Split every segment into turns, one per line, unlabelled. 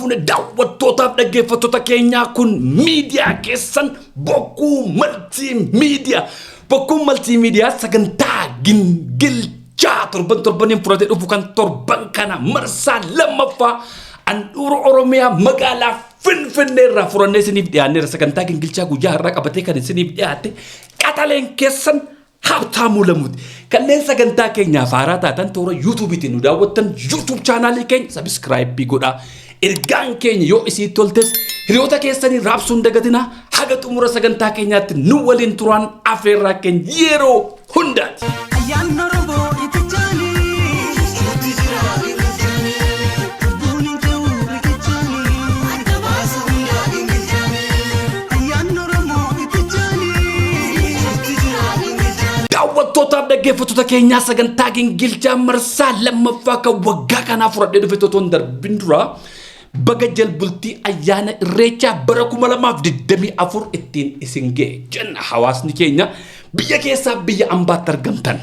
fuune daawwattootaaf dhaggeeffattoota keenyaa kun miidiyaa keessan bokkuu multimedia. Bokkuu multimedia sagantaa Gingilchaa torbaniin fudhatee dhufu kan torban kana marsaa lammaffaa handhuura Oromiyaa magaalaa Finfinnee irraa furannee isiniif dhiyaanneera. Sagantaa Gingilchaa guyyaa har'aa qabatee kan isiniif dhiyaate qaxaleen keessan Habtaamuu Lamuuti. Kanneen sagantaa keenyaaf haaraa taatan toora YouTube'itiin nu daawwattan YouTube chaanaalii keenya subscribe godhaa. Ergaan keenya yoo isiitti toltes hiriyoota keessanii raabsuun dagatinaa. Haga xumura sagantaa keenyaatti nu waliin turaan afeerraa keenya yeroo hundaati. Daawwattootaaf dhaggeeffattoota keenyaa sagantaa Gingilchaa marsaa lammaffaa kan waggaa kanaaf fudhadhee dhufe totoon darbin dura baga jalbultii ayyaana irreechaa bara 2024 ittiin isin ga'e jenna. Hawaasni keenya biyya keessaa biyya ambaatti argamtan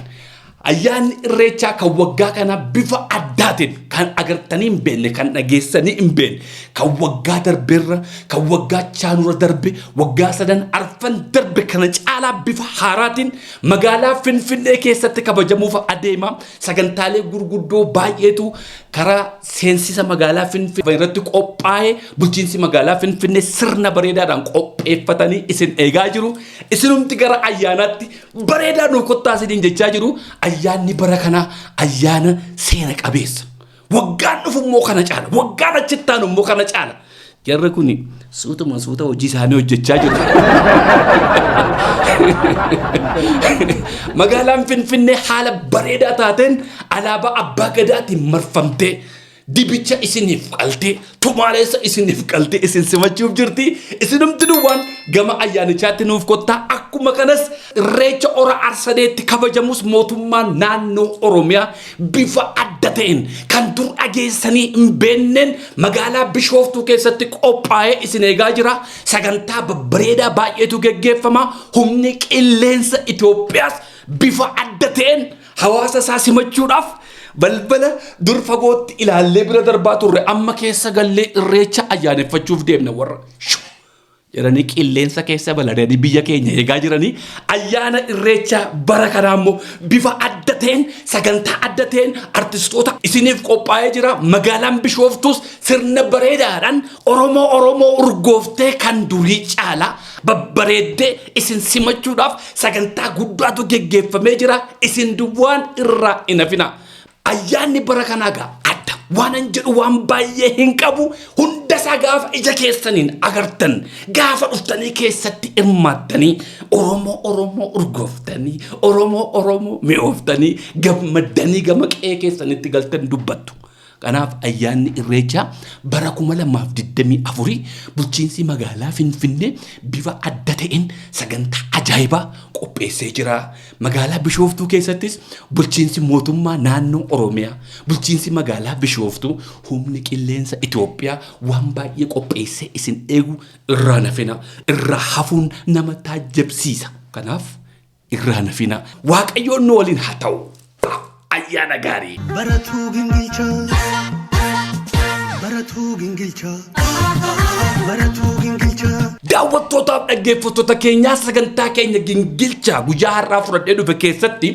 ayyaanni irreechaa kan waggaa kana bifa addaatiin kan agartanii hin beekne kan dhageessanii hin beekne kan waggaa darbeerra kan waggaa chaanura darbe waggaa sadan arfan darbe kana caalaa bifa haaraatiin magaalaa Finfinnee keessatti kabajamuuf adeema. Sagantaalee gurguddoo baay'eetu karaa seensisa magaalaa Finfinnee irratti qophaa'ee bulchiinsi magaalaa Finfinnee sirna bareedaadhaan qopheeffatanii isin eegaa jiru. Isinumti gara ayyaanaatti bareedaa nuuf kottaa isiniin jechaa jiru. Ayyaanni bara kana ayyaana seena qabeessa. Waggaan dhufu immoo kana caala. Waggaan achitti aanu immoo kana caala. Jarri kun suuta hojii isaanii hojjechaa jiru. Magaalaan Finfinnee haala bareedaa taateen alaabaa abbaa gadaatiin marfamtee dibicha isiniif qaltee tumaaleessa isiniif qaltee isin simachuuf jirti. Isinumti duwwaan gama ayyaanichaatti nuuf kottaa. Akkuma kanas irreecha ora arsadeetti kabajamus mootummaan naannoo Oromiyaa bifa adda ta'een kan dur dhageessanii hin beenneen magaalaa Bishooftuu keessatti qophaa'ee isin eegaa jira. Sagantaa babbareedaa baay'eetu geggeeffama. Humni qilleensa Itoophiyaas bifa adda ta'een hawaasa isaa simachuudhaaf balbala dur fagootti ilaallee bira darbaa turre amma keessa gallee irreecha ayyaaneffachuuf deemna warra jedhanii qilleensa keessa baladanii biyya keenya eegaa jiranii. Ayyaana irreecha bara kanaa immoo bifa adda ta'een sagantaa adda ta'een artistoota isiniif qophaa'ee jira. Magaalaan Bishooftuus sirna bareedaadhaan Oromoo urgooftee kan durii caalaa babbareeddee isin simachuudhaaf sagantaa guddaatu geggeeffamee jira. Isin duwwaan irraa hin hafina. Ayyaanni bara kanaa adda waan an jedhu waan baay'ee hin qabu. Hunda isaa gaafa ija keessaniin agartan gaafa dhuftanii keessatti hirmaattanii Oromoo urgooftanii Oromoo mi'ooftanii gammaddanii gama qe'ee keessanitti galtan dubbattu. Kanaaf ayyaanni irreechaa bara 2024 bulchiinsi magaalaa Finfinnee bifa adda ta'een sagantaa ajaa'ibaa qopheessee jira. Magaalaa Bishooftuu keessattis bulchiinsi mootummaa naannoo Oromiyaa bulchiinsi magaalaa Bishooftuu humni qilleensa Itoophiyaa waan baay'ee qopheessee isin eegu irraa nafina. Irraa hafuun nama taajjabsiisa. Kanaaf irraa nafina. Waaqayyoon nu waliin haa ta'u. Ayyaana gaarii. Baratuu Gingilchaa. Daawwattootaaf dhaggeeffattoota keenyaa sagantaa keenya Gingilchaa guyyaa har'aa fudhadhee dhufe keessatti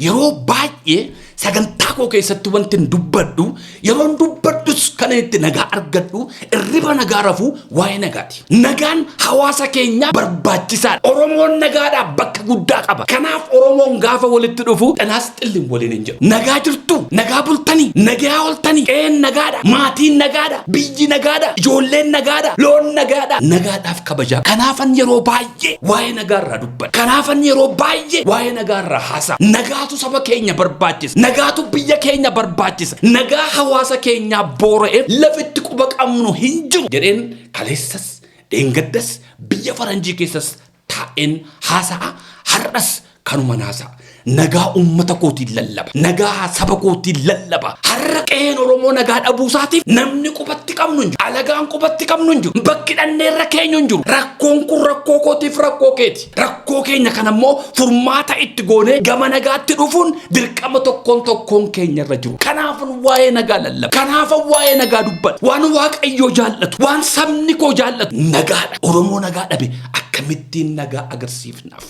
yeroo baay'ee sagantaa koo keessatti wanti dubbadhu yeroon dubbadhus kan itti nagaa argadhu irriba nagaa rafuu waa'ee nagaati. Nagaan hawaasa keenya barbaachisaadha. Oromoon nagaadhaa bakka guddaa qaba. Kanaaf Oromoon gaafa walitti dhufu dhanaas xilliin waliin hin jiru. Nagaa jirtu, nagaa bultanii, nagaa ooltanii, qe'een nagaadha, maatiin nagaadha, biyyi nagaadha, ijoolleen nagaadha, loon nagaadha. Nagaadhaaf kabajaa. Kanaafan yeroo baay'ee waa'ee nagaarraa dubbadha. Kanaafan yeroo baay'ee waa'ee nagaarraa haasa'a. Nagaatu saba keenya barbaachisa. Nagaatu biyya keenya barbaachisa. Nagaa hawaasa keenyaa boora'eef lafitti quba qabnu hin jiru jedheen kaleessas dheengaddas biyya faranjii keessas taa'een haasa'a. Har'as kanuma naasa nagaa ummata kootiin lallaba nagaa saba kootiin lallaba har'a qeen Oromoo nagaa dhabuusaatiif namni qubatti qabnu hin jiru alagaan qubatti qabnu hin jiru bakki dhanneerra keenya hin jiru rakkoon kun rakkoo kootiif rakkoo keeti rakkoo keenya kanammoo furmaata itti goonee gama nagaatti dhufuun dirqama tokkoon keenyarra jiru kanaafun waa'ee nagaa lallaba kanaafun waa'ee nagaa dubbadha waan Waaqayyo jaallatu waan sabni koo jaallatu nagaadha Oromoo nagaa dhabe akkamittiin nagaa agarsiifnaaf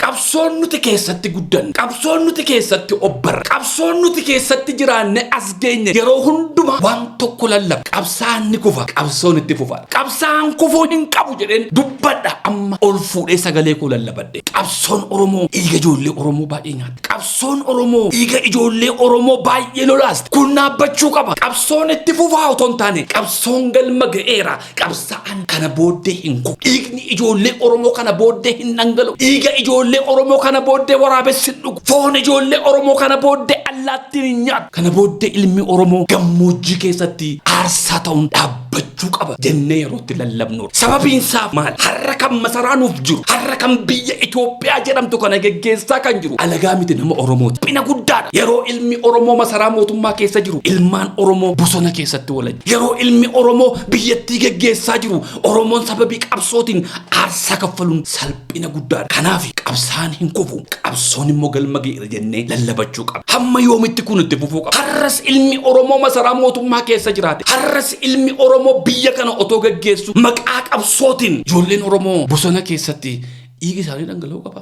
qabsoon nuti keessatti guddan qabsoon nuti keessatti obbarra qabsoon nuti keessatti jiraanne as geenye yeroo hunduma waan tokko lallaba qabsaan ni kufa qabsoon itti fufa qabsaan kufuu hin qabu jedheen dubbadha amma ol fuudhee sagalee koo lallabadhe qabsoon Oromoo dhiiga ijoollee Oromoo baay'ee nyaata qabsoon Oromoo dhiiga ijoollee Oromoo baay'ee lolaasti kun dhaabbachuu qaba qabsoon itti fufaa otoo hin taane qabsoon galma ga'eera qabsaan kana booddee hin kufu dhiigni ijoollee Oromoo kana booddee hin dhangala'u dhiiga ijoollee Oromoo kana booddee waraabessi dhugu foon ijoollee Oromoo kana booddee allaattiin hin nyaatu kana booddee ilmi Oromoo gammoojjii keessatti aarsaa ta'uun dhaabbachuu qaba jennee yerootti lallabnu sababiin isaa maal har'a kan masaraa nuuf jiru har'a kan biyya Itoophiyaa jedhamtu kana geggeessaa kan jiru alagaa miti nama Oromooti bina guddaadha yeroo ilmi Oromoo masaraa mootummaa keessa jiru ilmaan Oromoo bosona keessatti walaji yeroo ilmi Oromoo biyyattii geggeessaa jiru Oromoon sababii qabsootiin aarsaa kaffaluun salphina guddaadha kanaaf qabsaan hin kufu qabsoon immoo galma ga'eera jennee lallabachuu qaba hamma yoomitti kun itti fufuu qaba har'as ilmi Oromoo masaraa mootummaa keessa jiraate har'as ilmi Oromoo biyya kana otoo geggeessu maqaa qabsootiin ijoolleen Oromoo bosona keessatti dhiigi isaanii dhangala'uu qaba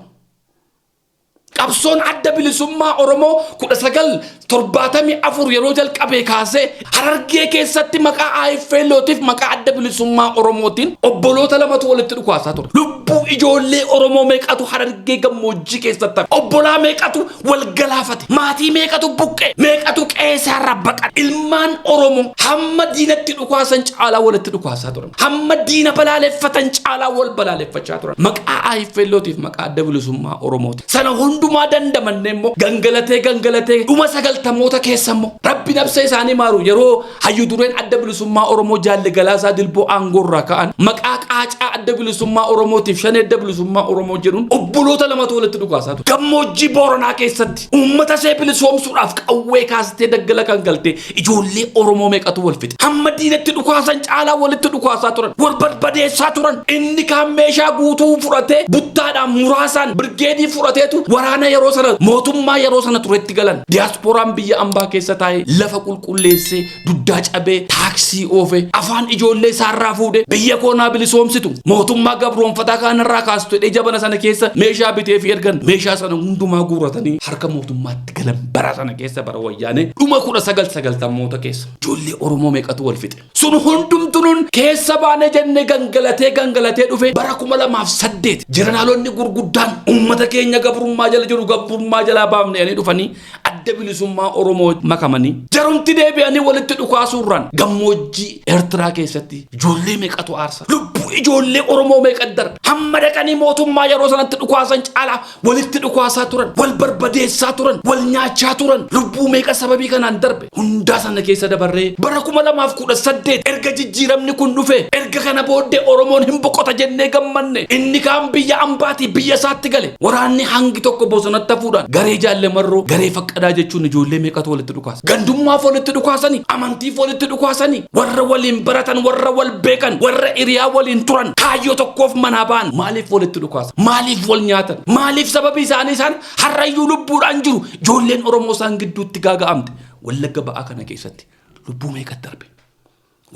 qabsoon adda bilisummaa Oromoo 1974 yeroo jalqabee kaasee Harargee keessatti maqaa AFLootiif maqaa adda bilisummaa Oromootiin obboloota lamatu walitti dhukaasaa ture lubbuu ijoollee Oromoo meeqatu Harargee gammoojjii keessatti obbolaa meeqatu wal galaafate maatii meeqatu buqqe meeqatu qeesarra baqate ilmaan Oromoo hamma diinatti dhukaasan caalaa walitti dhukaasaa turan hamma diina balaaleffatan caalaa wal balaaleffachaa turan maqaa AFLootiif maqaa adda bilisummaa Oromooti sana hundumaa dandamanne immoo gangalatee dhuma sagaltamoota keessa immoo rabbi nabsa isaanii maaru yeroo hayyu dureen adda bilisummaa Oromoo jaalle galaasaa dilboo aangoorraa ka'an maqaa qaacaa adda bilisummaa Oromootiif shanee adda bilisummaa Oromoo jedhuun obboloota lamatu walitti dhukaasaa ture gammoojjii Booranaa keessatti uummata see bilisoomsuudhaaf qawwee kaastee daggala kan galte ijoollee Oromoo meeqatu wal fixe hamma diinatti dhukaasan caalaa walitti dhukaasaa turan wal barbadeessaa turan inni kaan meeshaa guutuu fudhatee buttaadhaan muraasaan birgeedii fudhateetu waraana yeroo sana mootummaa yeroo sana turetti galan diasporaan biyya ambaa keessa taa'ee lafa qulqulleessee duddaa cabee taaksii oofe afaan ijoollee isaarraa fuudhe biyya koonaa bilisoomsitu mootummaa gabroonfataa kanarraa kaastu jedhee jabana sana keessa meeshaa bitee fi ergan meeshaa sana hundumaa guuratanii harka mootummaatti galan bara sana keessa bara wayyaanee dhuma 1990moota keessa ijoollee Oromoo meeqatu wal fixe sun hundumtuun keessa baane jennee gangalatee dhufe bara 2008 jeneraalonni gurguddaan uummata keenya gabrummaa jala jiru gabrummaa jalaa baafne ani dhufanii adda bilisummaa Oromoo makamanii jarumti deebi'anii walitti dhukaasuurran gammoojjii Eertiraa keessatti ijoollee meeqatu aarsa lubbuu ijoollee Oromoo meeqatu darbe hamma dhaqanii mootummaa yeroo sanatti dhukaasan caalaa walitti dhukaasaa turan wal barbadeessaa turan wal nyaachaa turan lubbuu meeqa sababii kanaan darbe hundaa sana keessa dabarree bara 2018 erga jijjiiramni kun dhufe erga kana booddee Oromoon hin boqota jennee gammanne inni kaan biyya ambaati biyya isaatti gale waraanni hangi tokko bosonatti fuudhan garee jaalle marroo garee faqqadaa jechuun ijoollee meeqatu walitti dhukaasa gandummaaf walitti dhukaasanii amantiif walitti dhukaasanii warra waliin baratan warra wal beekan warra hiriyaa waliin turan kaayyoo tokkoof manaa ba'an maaliif walitti dhukaasa maaliif wal nyaatan maaliif sababii isaanii isaan harrayyuu lubbuudhaan jiru ijoolleen Oromoo isaan gidduutti gaaga'amte Wallagga ba'aa kana keessatti lubbuu meeqatu darbe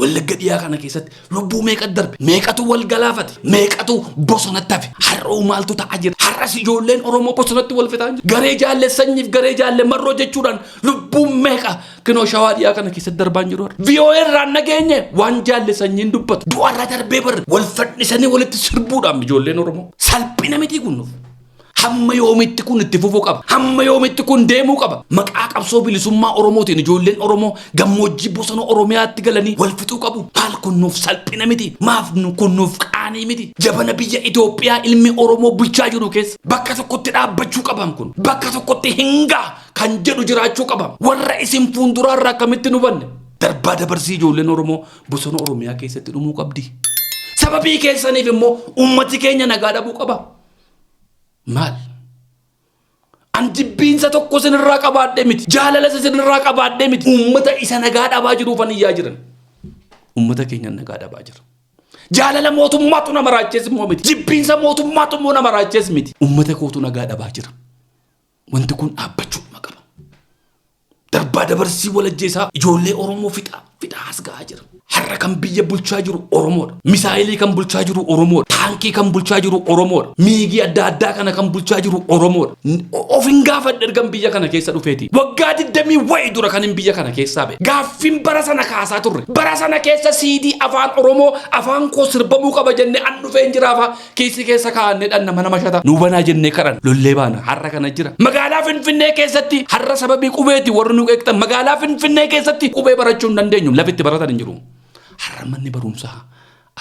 Wallagga dhiyaa kana keessatti lubbuu meeqatu darbe meeqatu wal galaafate meeqatu bosonatti hafe har'oo maaltu ta'aa jira har'as ijoolleen Oromoo bosonatti wal fitaa jiru garee jaalle sanyiif garee jaalle marroo jechuudhaan lubbuu meeqa kinoo shawaa dhiyaa kana keessatti darbaan jiru VOA irraan nageenye waan jaalle sanyiin dubbatu du'arra darbee bar wal fadhisanii walitti sirbuudhaan ijoolleen Oromoo salphina miti kunnuuf hamma yoomitti kun itti fufuu qaba hamma yoomitti kun deemuu qaba maqaa qabsoo bilisummaa Oromootiin ijoolleen Oromoo gammoojjii bosona Oromiyaatti galanii wal fixuu qabu maal kunnuuf salphina miti maaf kunnuuf qaanii miti jabana biyya Itoophiyaa ilmi Oromoo bulchaa jiru keessa bakka tokkotti dhaabbachuu qabam kun bakka tokkotti hingaa kan jedhu jiraachuu qabam warra isin fuulduraarraa akkamitti nu banne darbaa dabarsii ijoolleen Oromoo bosona Oromiyaa keessatti dhumuu qabdi sababii keessaniif immoo ummati keenya nagaa dhabuu qaba maal jibbiinsa tokko sinirraa qabaadhee miti. Jaalala sinirraa qabaadhee miti. Uummata isa nagaa dhabaa jiruufan iyyaa jiran. Uummata keenya nagaa dhabaa jira. Jaalala mootummaatu nama raachees immoo miti. Jibbiinsa mootummaatu immoo nama raachees miti. Uummata kootu nagaa dhabaa jira. Wanti kun dhaabbachuu qaba. Darbaa dabarsii walajjeesaa ijoollee Oromoo fixa asgaa jira. Har'a kan biyya bulchaa jiru Oromoodha. Misaayilii kan bulchaa jiru Oromoodha. Taankii kan bulchaa jiru Oromoodha. Miigii adda addaa kana kan bulchaa jiru Oromoodha. Of hin gaafadhe ergan biyya kana keessa dhufeeti. Waggaa 20 wayi dura kan hin biyya kana keessaa ba'e. Gaaffiin bara sana kaasaa turre. Bara sana keessa CD afaan Oromoo afaan koo sirbamuu qaba jennee an dhufee hin jiraafa keessi keessa kaa'annee dhanna mana mashata. Nu banaa jennee karan lollee baana har'a kana jira. Magaalaa Finfinnee keessatti har'a sababii qubeeti warri nu eegtan magaalaa Finfinnee keessatti qubee barachuu hin dandeenyu lafitti baratan hin jiru. Har'a manni barumsaa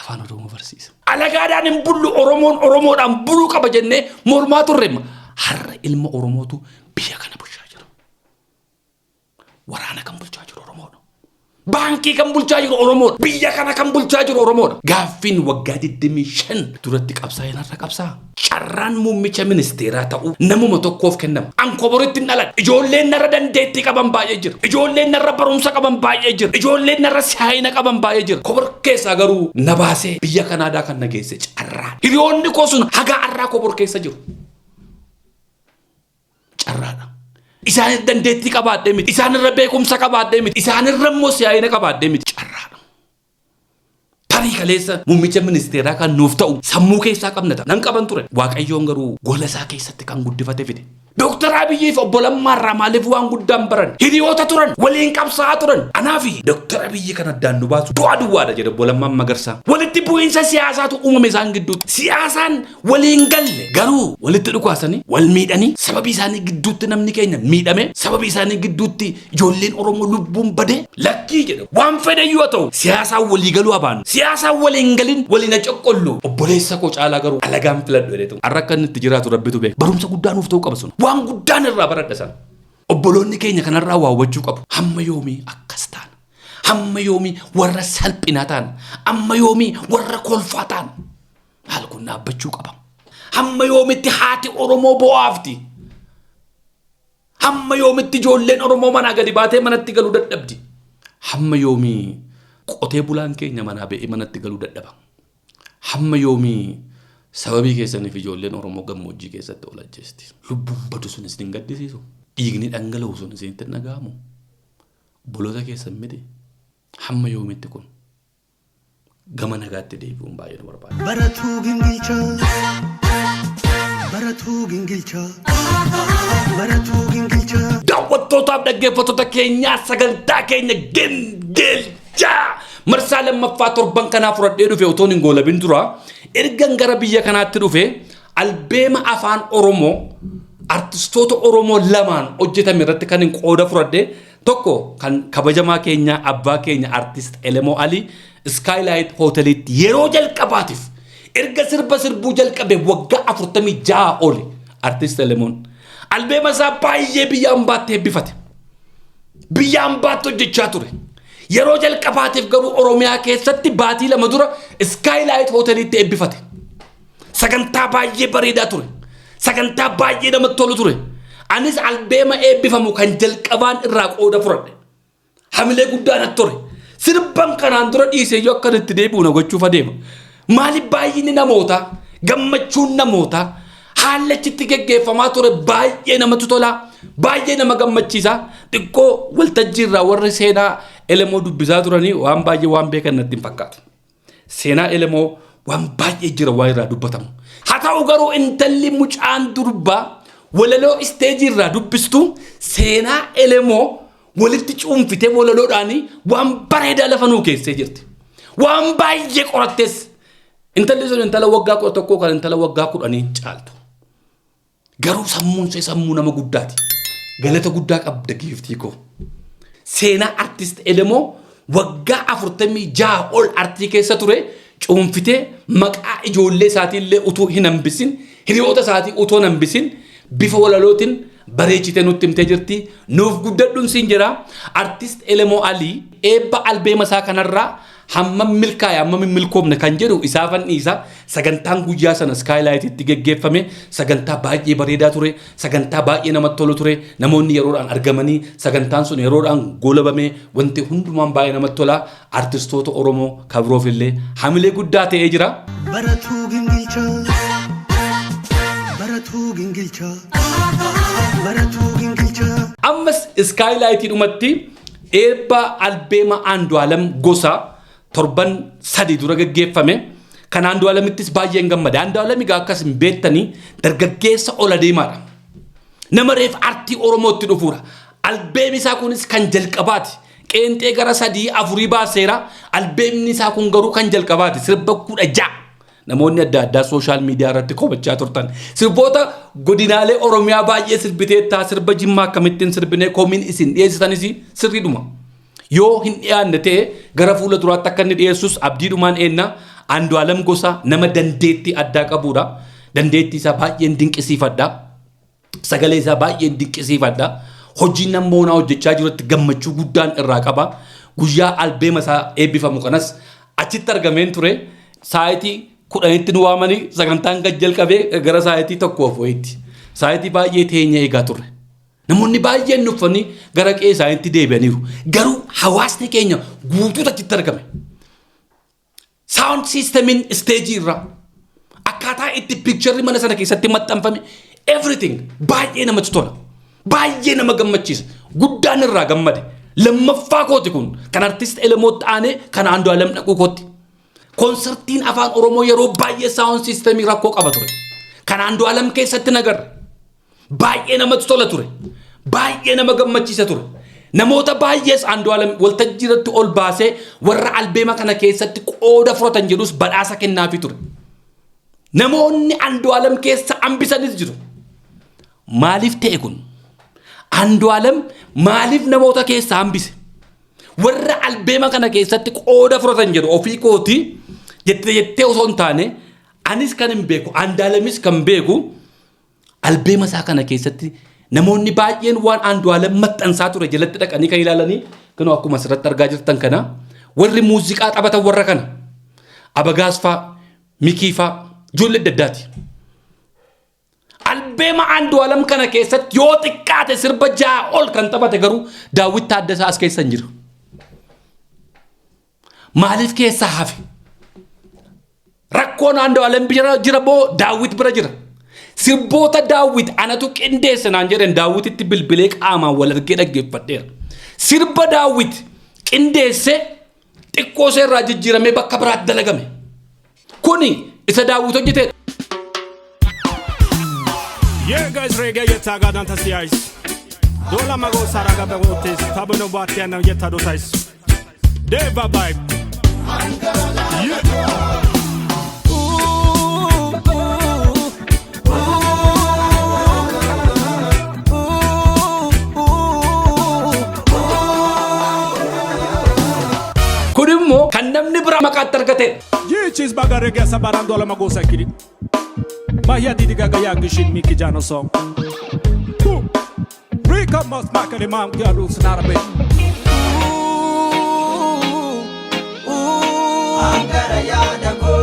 afaan Oromoo barsiisa. Alagaadhaan hin bullu Oromoodhaan buluu qaba jennee mormaa turre. Har'a ilma Oromootu biyya kana bulchaa jira. Waraana kan bulchaa jiru Oromoodha. Baankii kan bulchaa jiru Oromoodha. Biyya kana kan bulchaa jiru Oromoodha. Gaaffiin waggaa 25 duratti qabsaa'een har'a qabsaa'a. Carraan muummicha ministeeraa ta'uu namuma tokkoof kennama. Anko boritti hin dhalan. Ijoolleen narra dandeettii qaban baay'ee jira. Ijoolleen narra barumsa qaban baay'ee jira. Ijoolleen narra siyaayina qaban baay'ee jira. Kobor keessaa garuu na baasee biyya Kanaadaa kan na geesse carraan. Hiriyoonni koo sun hagaa arraa kobor keessa jiru. Carraadha. Isaan dandeettii qabaadhee miti. Isaan irra beekumsa qabaadhee miti. Isaan irra immoo siyaayina qabaadhee miti. Carraadha. Tarii kaleessa muummicha ministeeraa kan nuuf ta'u sammuu keessaa qabnata. Nan qaban ture. Waaqayyoon garuu gola isaa keessatti kan guddifate fide. Dr. Abiyyiif obbo Lammaarraa maaliif waan guddaan baran? Hiriyoota turan, waliin qabsaa'aa turan. Anaafi Dr. Abiyyi kan addaan nu baasu du'a duwwaadha jedhe obbo Lammaan Magarsaa. Walitti bu'iinsa siyaasaatu uumame isaan gidduutti. Siyaasaan waliin galle garuu walitti dhukaasanii wal miidhanii sababii isaanii gidduutti namni keenya miidhame sababii isaanii gidduutti ijoolleen Oromoo lubbuun bade lakkii jedhe. Waan fedhe yoo ta'u siyaasaan walii galuu abaanu. Siyaasaan waliin galin waliin acoqqollu. Obboleessa koo caalaa garuu alagaan filadhu jedhetu. Har'a akka inni itti jiraatu rabbitu beeka. Barumsa guddaa nuuf ta'uu qaba sun. Waan guddaan irraa baradha san. Obboloonni keenya kanarraa waa hubachuu qabu. Hamma yoomii akkas taana. Hamma yoomii warra salphinaa taana. Hamma yoomii warra kolfaa taana. Haal kun dhaabbachuu qaba. Hamma yoomitti haati Oromoo bo'aafti. Hamma yoomitti ijoolleen Oromoo manaa gadi baatee manatti galuu dadhabdi. Hamma yoomii qotee bulaan keenya manaa ba'ee manatti galuu dadhaba. Hamma yoomii sababii keessaniif ijoolleen Oromoo gammoojjii keessatti olajjeesti. Lubbuun badu sun isin gaddisiisu. Dhiigni dhangala'u sun isinitti dhaga'amu. Obboloota keessan miti. Hamma yoomitti kun gama nagaatti deebi'uun baay'ee nu barbaada.
Baratuu Gingilchaa. Baratuu Gingilchaa. Baratuu Gingilchaa.
Daawwattootaaf dhaggeeffattoota keenyaa sagantaa keenya Gingilchaa. Marsaa lammaffaa torban kanaa fudhadhee dhufe utuu hin goolabin dura ergan gara biyya kanaatti dhufe albeema afaan Oromoo artistoota Oromoo lamaan hojjetame irratti kan hin qooda fudhadhe tokko kan kabajamaa keenya abbaa keenya artist Elemoo Ali Skylight Hotelitti yeroo jalqabaatiif erga sirba sirbuu jalqabe waggaa 46 oli artist Elemoon albeema isaa baay'ee biyya ambaatti eebbifate. Biyya ambaatti hojjechaa ture. Yeroo jalqabaatiif garuu Oromiyaa keessatti baatii lama dura Skylight Hotelitti eebbifate. Sagantaa baay'ee bareedaa ture. Sagantaa baay'ee namatti tolu ture. Anis albeema eebbifamu kan jalqabaan irraa qooda fudhadhe. Hamilee guddaan ture. Sirban kanaan dura dhiisee yoo akkanatti deebi'u na gochuuf adeema. Maaliif baay'inni namoota gammachuun namoota haalli achitti geggeeffamaa ture baay'ee namatti tola. Baay'ee nama gammachiisa. Xiqqoo waltajjii irraa warri seenaa Elemoo dubbisaa turanii waan baay'ee waan beekan natti hin fakkaatu. Seenaa Elemoo waan baay'ee jira waan irraa dubbatamu. Haa ta'u garuu intalli mucaan durbaa walaloo isteejii irraa dubbistu seenaa Elemoo walitti cuunfitee walaloodhaanii waan bareedaa lafa nuu keessee jirti. Waan baay'ee qorattees. Intalli sun intala waggaa 11 kan intala waggaa 10 caaltu. Garuu sammuun ishee sammuu nama guddaati. Galata guddaa qabda giiftii koo. Seenaa artist Elemoo waggaa 46 ol artii keessa ture cuunfitee maqaa ijoollee isaatii illee utuu hin hambisin hiriyoota isaatii utuu hin hambisin bifa walalootiin bareechite nutti himtee jirti nuuf guddadhuun siin jira artist Elemoo Alii eebba albeema isaa kanarraa hamma milkaa'e hamma milkoomne kan jedhu isaafan dhiisa sagantaan guyyaa sana skylight itti geggeeffame sagantaa baay'ee bareedaa ture sagantaa baay'ee namatti tolu ture namoonni yeroodhaan argamanii sagantaan sun yeroodhaan goolabame wanti hundumaan baay'ee namatti tola artistoota Oromoo kabroof illee hamilee guddaa ta'ee jira.
Baratuu Gingilchaa Baratuu Gingilchaa Baratuu Gingilchaa
ammas skylight dhumatti eebba albeema Andu'aalam Gosaa torban sadi dura geggeeffame kan Andu'aalamittis baay'een gammade Andu'aalam egaa akkas hin beektanii dargaggeessa ol adeemaadha nama reef artii Oromootti dhufuudha albeemni isaa kunis kan jalqabaati qeenxee gara 3-4 baaseera albeemni isaa kun garuu kan jalqabaati sirba 16 namoonni adda addaa social media irratti komachaa turtan sirboota godinaalee Oromiyaa baay'ee sirbiteettaa sirba Jimmaa akkamittiin sirbinee koomiin isin dhiyeessitanis sirriidhuma yoo hin dhiyaanne ta'e gara fuula duraatti akka inni dhiyeessus abdiidhumaan eenna Andu'aalam Gosaa nama dandeettii addaa qabuudha dandeettii isaa baay'een dinqisiifadha sagalee isaa baay'een dinqisiifadha hojii namoota hojjechaa jirutti gammachuu guddaan irraa qaba guyyaa albeema isaa eebbifamu kanas achitti argameen ture saayitii 10tti nu waamanii sagantaan jalqabee gara saayitii 1 saayitii baay'ee teenya eegaa turre namoonni baay'een nuffanii gara qe'ee isaaniitti deebi'aniiru garuu hawaasni keenya guutuutu achitti argame sound systemiin stage irra akkaataa itti picture mana sana keessatti maxxanfame everything baay'ee namatti tola baay'ee nama gammachiisa guddaan irraa gammade lammaffaa kooti kun kan artist Elemoo ta'ane kan Andu'aalam dhaquu kooti konsertiin afaan Oromoo yeroo baay'ee sound systemii rakkoo qaba ture kan Andu'aalam keessatti nagarra baay'ee namatti tola ture baay'ee nama gammachiisa ture namoota baay'ees Andu'aalam waltajjii irratti ol baasee warra albeema kana keessatti qooda fudhatan jedhus badhaasa kennaafi ture namoonni Andu'aalam keessa hambisanis jiru maaliif ta'e kun Andu'aalam maaliif namoota keessa hambise warra albeema kana keessatti qooda fudhatan jedhu ofii kooti jettee osoo hin taane anis kan hin beeku Andu'aalamis kan beeku albeema isaa kana keessatti namoonni baay'een waan Andu'aalam maxxansaa ture jalatti dhaqanii kan ilaalanii kanoo akkuma asirratti argaa jirtan kana warri muuziqaa taphatan warra kana Abagaasfaa Mikiifaa ijoollee adda addaati albeema Andu'aalam kana keessatti yoo xiqqaate sirba 6 ol kan taphate garuu Daawit Taaddasaa as keessa hin jiru maaliif keessa hafe rakkoon Andu'aalam jira boo Daawit bira jira sirboota Daawit anatu qindeesse naan jedhan Daawititti bilbilee qaamaan wal argee dhaggeeffadheera sirba Daawit qindeesse xiqqoo seerraa jijjiiramee bakka biraatti dalagame kuni isa Daawit hojjetee
Yeah guys reggae yetta gadan tasiyais dola mago saraga begotes tabono batiana yetta dotais Deva vibe yeah
kunimmo kan namni bira maqaatti argate
Yichis bagarege sabaran dola mago sakiri Bahia didi gaga yagishin miki jano song Rika must make the mom galu snarabe Angara yadago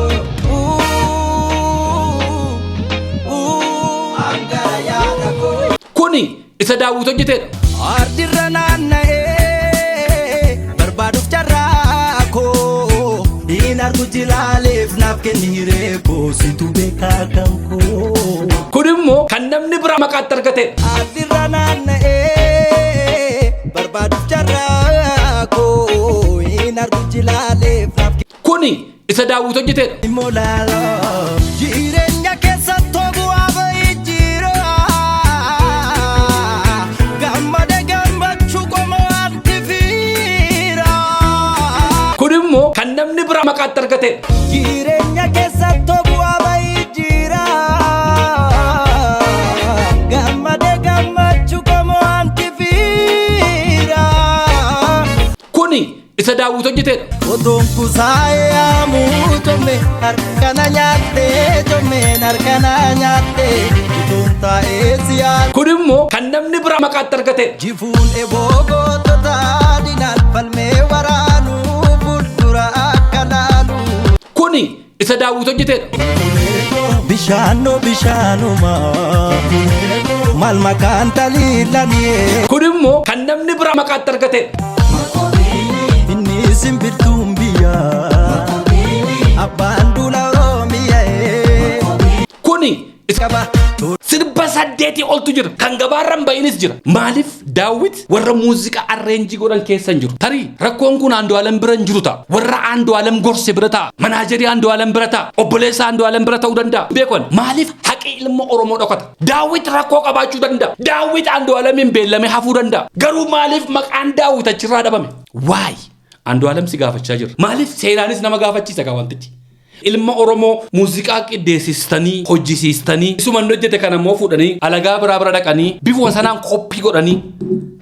Angara yadago
kuni isa Daawit hojjetee
Ardirana barbaduf jarrako dinar kujilalef nafkenire ko situ bekakanko
kunimmo kan namni bira maqaatti argate
Ardirana barbaduf jarrako dinar kujilalef
kuni isa Daawit hojjetee
molalo jirenya kessa togu abai jira gamade gambachu komo antifira
kunimmo kan namni bira maqaatti argate
jirenya kessa togu abai jira gamade gambachu komo antifira
kuni isa Daawit hojjetee
Otonku saya mutome arkana nyate tome arkana nyate taesiyan
Kunimmoo kan namni bira maqaatti argate.
Jifuun ebogo totadinal palme waranu fuldura akalalu
Kuni isa Daawit hojjetedha.
Bishanuma mal makan talilani
Kunimmoo kan namni bira maqaatti argate.
inni simbirtuun biyya abbaan duula Oromiyaa
Kuni isa
qaba
sirba 8 oltu jira. Kan gabaarran ba'inis jira. Maaliif Daawit warra muuziqaa arreenjii godhan keessa hin jiru? Tarii rakkoon kun Andu'aalem bira hin jiru ta'a. Warra Andu'aalem gorse bira ta'a. Manaajerii Andu'aalem bira ta'a. Obboleessa Andu'aalem bira ta'uu danda'a. Beekon maaliif haqi ilma Oromoo dhokata? Daawit rakkoo qabaachuu danda'a. Daawit Andu'aalemiin beellame hafuu danda'a. Garuu maaliif maqaan Daawit achirraa dhabame? Waay Andu'aalem si gaafachaa jira. Maaliif seeraanis nama gaafachiisa gaa wantichi? Ilma Oromoo muuziqaa qindeessistanii hojjisiistanii isuman hojjete kana immoo fuudhanii alagaa biraa bira dhaqanii bifuma sanaan koppii godhanii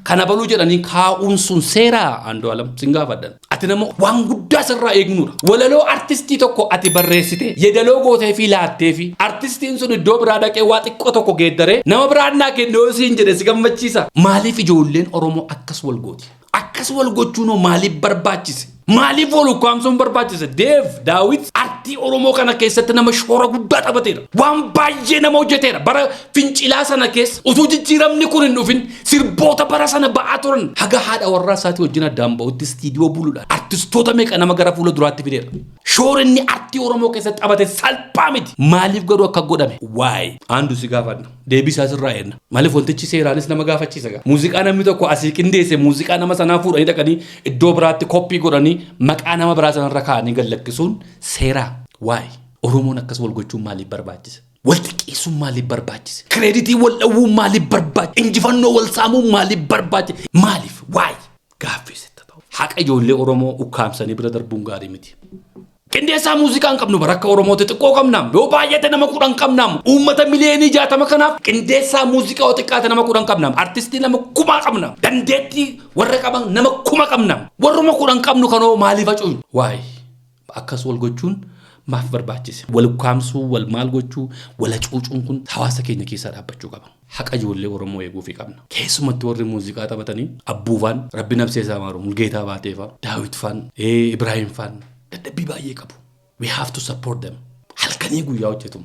kana baluu jedhanii kaa'uun sun seeraa Andu'aalem sin gaafadhan. Ati nama waan guddaa sirraa eegnudha. Walaloo artistii tokko ati barreessite yeedaloo gootee fi laattee fi artistiin sun iddoo biraa dhaqee waa xiqqoo tokko geeddaree nama biraan naa kennoo siin jedhe si gammachiisa. Maaliif ijoolleen Oromoo akkas wal gooti? Akkas wal gochuunoo maaliif barbaachise? Maaliif wal ukkaamsuun barbaachise? Daawit artii Oromoo kana keessatti nama shoora guddaa taphateera. Waan baay'ee nama hojjeteera. Bara fincilaa sana keessa utuu jijjiiramni kun hin dhufin sirboota bara sana ba'aa turan haga haadha warraa isaatii wajjin addaan ba'utti istiidiyoo buluudhaan artistoota meeqa nama gara fuula duraatti fideera. Shoora inni artii Oromoo keessatti taphate salphaa miti. Maaliif garuu akka godhame? Waay aandu si gaafadha. Deebii isaa sirraa eenna. Maaliif wantichi seeraanis nama gaafachiisa gaa? Muuziqaa namni tokko asii qindeesse muuziqaa nama sanaa fuudhanii dhaqanii iddoo biraatti koppii godhanii maqaa nama biraa sanarra kaa'anii gallakkisuun seeraa. Waay Oromoon akkas wal gochuun maaliif barbaachise? Wal xiqqeessuun maaliif barbaachise? Kireeditii wal dhawuun maaliif barbaachise? Injifannoo wal saamuun maaliif barbaachise? Maaliif? Waay gaaffisitti ta'u. Haqa ijoollee Oromoo ukkaamsanii bira darbuun gaarii miti. Qindeessaa muuziqaa hin qabnu barakka Oromooti xiqqoo qabnaam. Yoo baay'ate nama 10 qabnaam. Uummata miliyoonii 60 kanaaf qindeessaa muuziqaa xiqqaate nama 10 qabnaam. Artistii nama 1000 qabnaam. Dandeettii warra qaban nama 1000 qabnaam. Warruma 10 qabnu kanoo maaliif acuun? Waay akkas wal gochuun maaf barbaachise? Wal ukkaamsuu, wal maal gochuu, wal cuucuun kun hawaasa keenya keessa dhaabbachuu qaba. Haqa ijoollee Oromoo eeguufii qabna. Keessumatti warri muuziqaa taphatanii Abbuufaan, Rabbi nabsee isaa maaru, Mulgeetaa Baateefaa, Daawit faan, Ibraahim faan dadhabbii baay'ee qabu. We have to support them. Halkanii guyyaa hojjetu.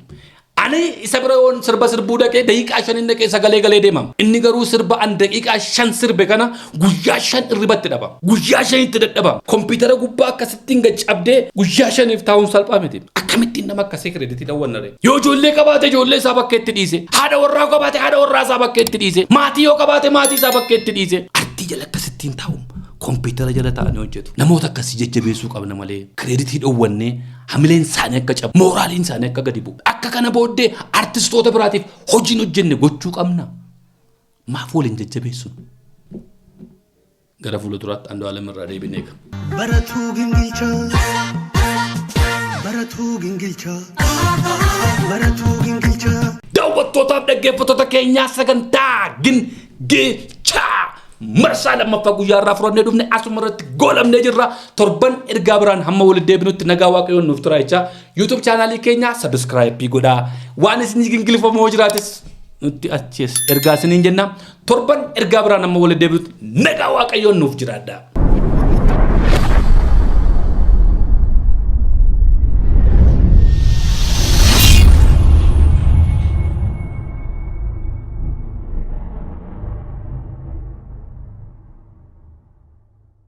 Ani isa bira yoon sirba sirbuu dhaqee daqiiqaa 5 dhaqee sagalee galee deemam. Inni garuu sirba an daqiiqaa 5 sirbe kana guyyaa 5 irribatti dhabam. Guyyaa 5 itti dadhabam. Kompiitara gubbaa akkasittiin gaccabdee guyyaa 5f taa'uun salphaa miti. Akkamittiin nama akkasii kireeditii dhawwannare? Yoo ijoollee qabaate ijoollee isaa bakka itti dhiise. Haadha warraa qabaate haadha warraa isaa bakka itti dhiise. Maatii yoo qabaate maatii isaa bakka itti dhiise. Artii jala akkasittiin taa'u. Kompiitara jala taa'anii hojjetu. Namoota akkasii jajjabeessuu qabna malee kireeditii dhowwannee hamileen isaanii akka cabu mooraaliin isaanii akka gadi bu'u. Akka kana booddee artistoota biraatiif hojiin hojjenne gochuu qabna. Maaf waliin jajjabeessuun? Gara fuulduraatti Andu'aalem irraa deebinee qaba.
Baratuu Gingilchaa Baratuu Gingilchaa Baratuu Gingilchaa
Daawwattootaaf dhaggeeffattoota keenyaa sagantaa Gingilchaa marsaa lammaffaa guyyaa irraa furannee dhufne asuma irratti goolamnee jirra. Torban ergaa biraan hamma walitti deebinutti nagaa waaqayyoon nuuf turaa jecha YouTube chaanaalii keenya subscribe godhaa. Waan isin gingilfamoo jiraatis nutti achiis ergaa isiniin jenna. Torban ergaa biraan hamma walitti deebinutti nagaa waaqayyoon nuuf jiraadha.